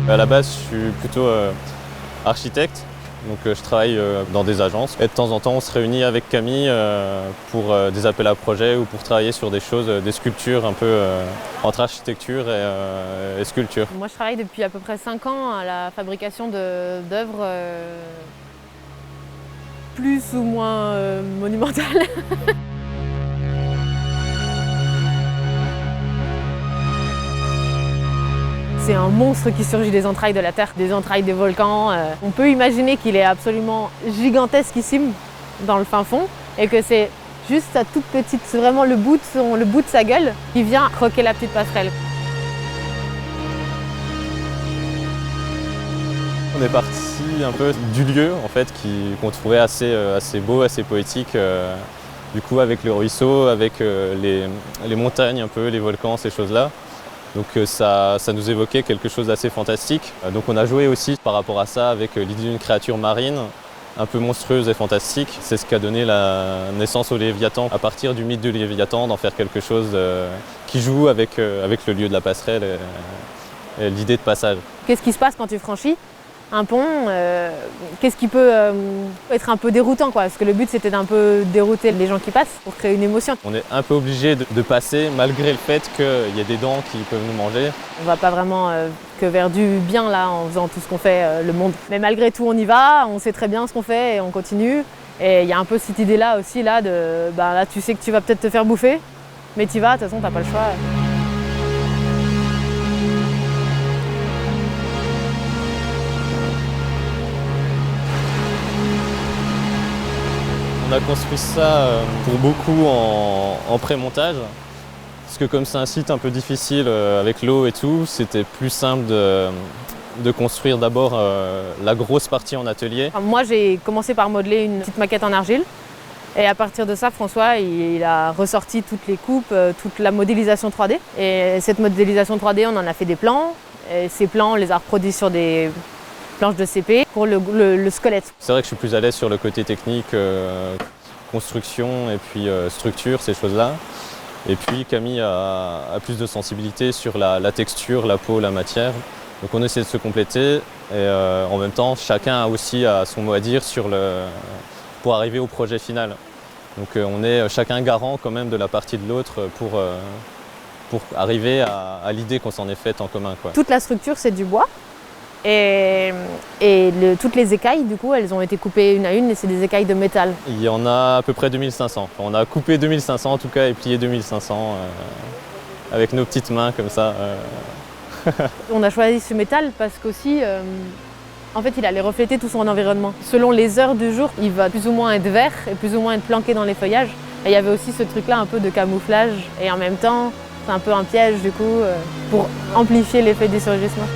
À la base, je suis plutôt architecte, donc je travaille dans des agences. Et de temps en temps, on se réunit avec Camille pour des appels à projets ou pour travailler sur des choses, des sculptures un peu entre architecture et sculpture. Moi, je travaille depuis à peu près 5 ans à la fabrication d'œuvres plus ou moins monumentales. C'est un monstre qui surgit des entrailles de la Terre, des entrailles des volcans. On peut imaginer qu'il est absolument gigantesquissime dans le fin fond et que c'est juste sa toute petite, c'est vraiment le bout de sa gueule qui vient croquer la petite passerelle. On est parti un peu du lieu en fait qu'on trouvait assez beau, assez poétique. Du coup avec le ruisseau, avec les montagnes un peu, les volcans, ces choses-là. Donc ça nous évoquait quelque chose d'assez fantastique. Donc on a joué aussi par rapport à ça avec l'idée d'une créature marine un peu monstrueuse et fantastique. C'est ce qui a donné la naissance au Léviathan, à partir du mythe du Léviathan, d'en faire quelque chose qui joue avec le lieu de la passerelle et l'idée de passage. Qu'est-ce qui se passe quand tu franchis un pont? Qu'est-ce qui peut être un peu déroutant, quoi? Parce que le but c'était d'un peu dérouter les gens qui passent pour créer une émotion. On est un peu obligé de passer malgré le fait qu'il y a des dents qui peuvent nous manger. On va pas vraiment que vers du bien là en faisant tout ce qu'on fait le monde. Mais malgré tout on y va, on sait très bien ce qu'on fait et on continue. Et il y a un peu cette idée là aussi là de là tu sais que tu vas peut-être te faire bouffer, mais tu vas, de toute façon t'as pas le choix. On a construit ça pour beaucoup en pré-montage, parce que comme c'est un site un peu difficile avec l'eau et tout, c'était plus simple de construire d'abord la grosse partie en atelier. Moi j'ai commencé par modeler une petite maquette en argile, et à partir de ça François il a ressorti toutes les coupes, toute la modélisation 3D. Et cette modélisation 3D on en a fait des plans, et ces plans on les a reproduits sur des planches de CP pour le squelette. C'est vrai que je suis plus à l'aise sur le côté technique, construction et puis structure, ces choses-là. Et puis Camille a plus de sensibilité sur la texture, la peau, la matière. Donc on essaie de se compléter et en même temps chacun a aussi son mot à dire pour arriver au projet final. Donc on est chacun garant quand même de la partie de l'autre pour arriver à l'idée qu'on s'en est faite en commun, quoi. Toute la structure c'est du bois. Et toutes les écailles, du coup, elles ont été coupées une à une et c'est des écailles de métal. Il y en a à peu près 2500. Enfin, on a coupé 2500 en tout cas et plié 2500 avec nos petites mains comme ça. On a choisi ce métal parce qu'aussi, en fait, il allait refléter tout son environnement. Selon les heures du jour, il va plus ou moins être vert et plus ou moins être planqué dans les feuillages. Et il y avait aussi ce truc-là un peu de camouflage et en même temps, c'est un peu un piège du coup pour amplifier l'effet du surgissement.